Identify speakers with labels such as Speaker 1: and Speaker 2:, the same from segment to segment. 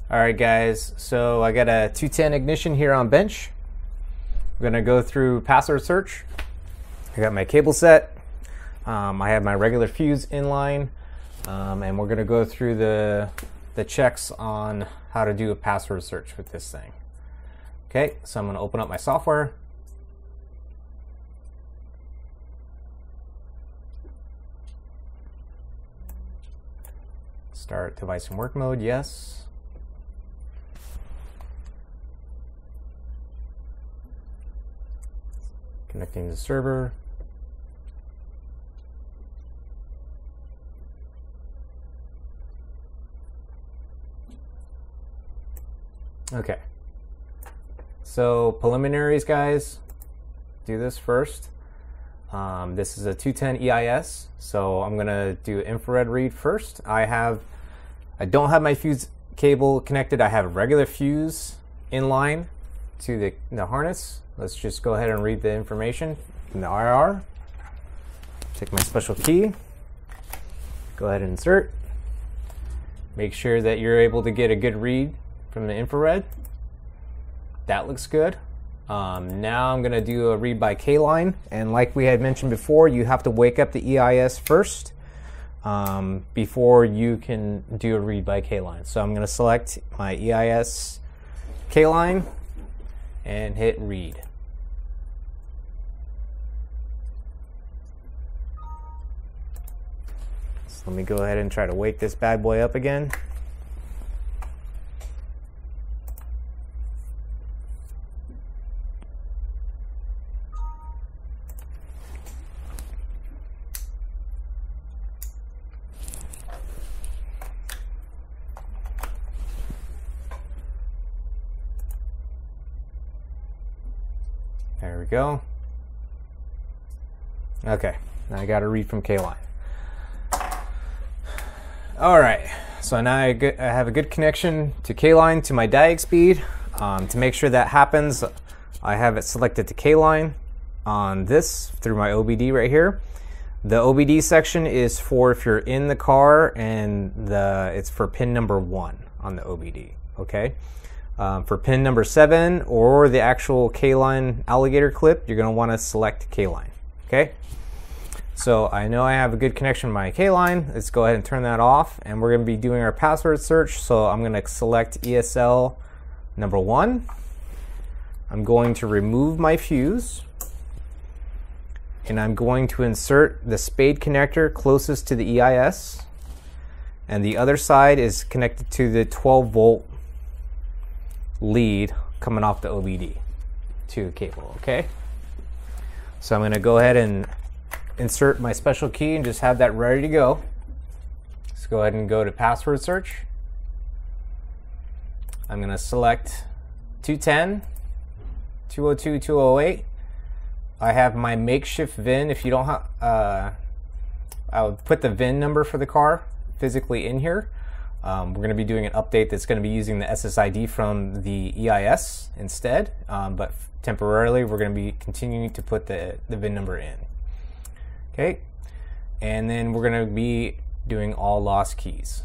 Speaker 1: All right, guys, so I got a 210 ignition here on bench. I'm gonna go through password search. I got my cable set. I have my regular fuse in line, and we're gonna go through the checks on how to do a password search with this thing. Okay, so I'm gonna open up my software. Start device in work mode, yes. Connecting to the server. Okay. So preliminaries, guys, do this first. This is a 210 EIS, so I'm gonna do infrared read first. I don't have my fuse cable connected. I have a regular fuse in line to the harness. Let's just go ahead and read the information from the IR. Take my special key. Go ahead and insert. Make sure that you're able to get a good read from the infrared. That looks good. Now I'm gonna do a read by K-line, and like we had mentioned before, you have to wake up the EIS first before you can do a read by K-line. So I'm gonna select my EIS K-line and hit read. So let me go ahead and try to wake this bad boy up again. There we go. Okay, now I got to read from K-line. All right, so now I have a good connection to K-line to my Diagspeed. To make sure that happens, I have it selected to K-line on this through my OBD right here. The OBD section is for if you're in the car, and it's for pin number 1 on the OBD, okay? For pin number 7 or the actual K-line alligator clip, you're going to want to select K-line. Okay, so I know I have a good connection to my K-line. Let's go ahead and turn that off, and we're going to be doing our password search. So I'm going to select ESL number 1. I'm going to remove my fuse, and I'm going to insert the spade connector closest to the EIS, and the other side is connected to the 12-volt lead coming off the OBD to the cable. Okay, so I'm going to go ahead and insert my special key and just have that ready to go. Let's go ahead and go to password search. I'm going to select 210, 202, 208. I have my makeshift VIN. If you don't have, I would put the VIN number for the car physically in here. We're going to be doing an update that's going to be using the SSID from the EIS instead, but temporarily we're going to be continuing to put the VIN number in. Okay, and then we're going to be doing all lost keys.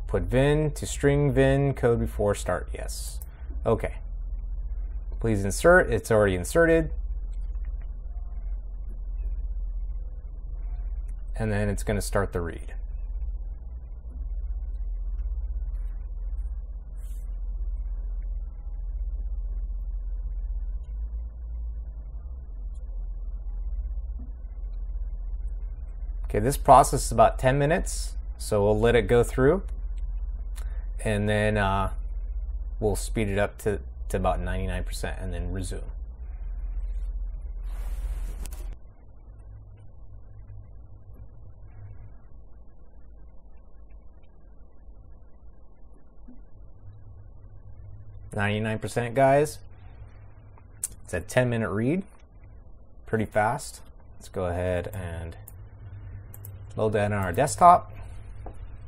Speaker 1: Put VIN to string VIN code before start, yes. Okay, please insert. It's already inserted. And then it's going to start the read. Okay, this process is about 10 minutes, so we'll let it go through, and then we'll speed it up to about 99% and then resume. %, guys. It's a 10-minute read, pretty fast. Let's go ahead and load that on our desktop,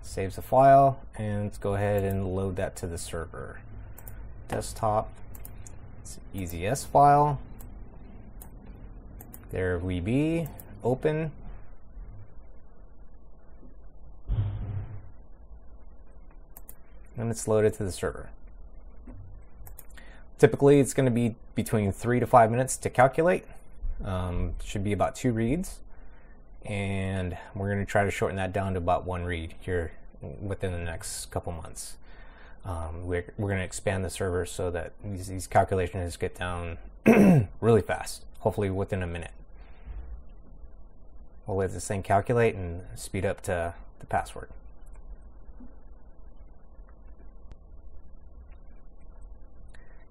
Speaker 1: saves the file, and let's go ahead and load that to the server. Desktop, it's an EZS file. There we be, open. and it's loaded to the server. Typically, it's going to be between 3 to 5 minutes to calculate. Should be about 2 reads, and we're going to try to shorten that down to about 1 read here within the next couple months. We're going to expand the server so that these calculations get down really fast, hopefully within a minute. We'll let this thing calculate and speed up to the password.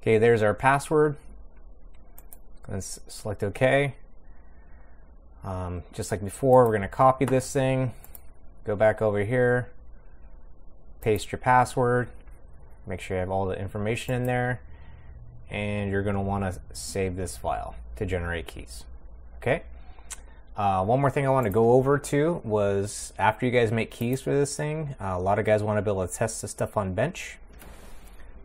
Speaker 1: Okay, there's our password. Let's select OK. Just like before, we're going to copy this thing, go back over here, paste your password, make sure you have all the information in there, and you're going to want to save this file to generate keys. Okay. One more thing I want to go over too was after you guys make keys for this thing, a lot of guys want to be able to test this stuff on bench.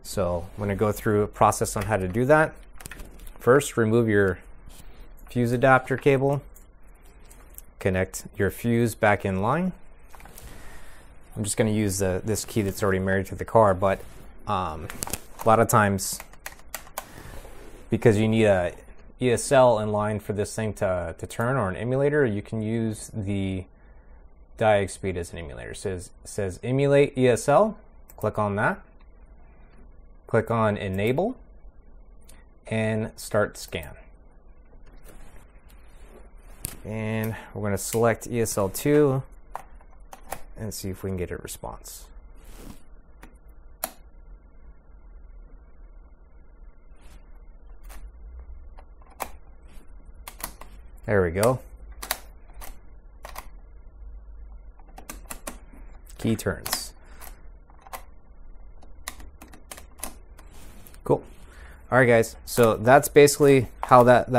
Speaker 1: So I'm going to go through a process on how to do that. First, remove your fuse adapter cable. Connect your fuse back in line. I'm just going to use this key that's already married to the car, but a lot of times, because you need a ESL in line for this thing to turn, or an emulator, you can use the Diagspeed as an emulator. It says emulate ESL. Click on that. Click on enable and start scan. And we're going to select ESL2 and see if we can get a response. There we go. Key turns. Cool. All right, guys. So that's basically how that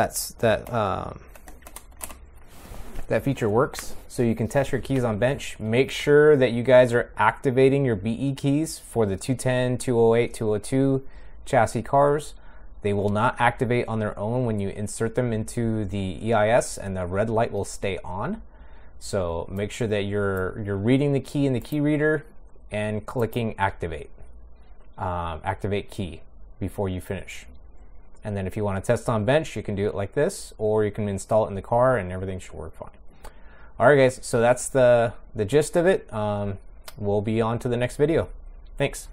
Speaker 1: feature works. So you can test your keys on bench. Make sure that you guys are activating your BE keys for the 210, 208, 202 chassis cars. They will not activate on their own when you insert them into the EIS, and the red light will stay on. So make sure that you're reading the key in the key reader and clicking activate, activate key before you finish. And then if you want to test on bench, you can do it like this, or you can install it in the car and everything should work fine. All right, guys, so that's the gist of it. We'll be on to the next video. Thanks.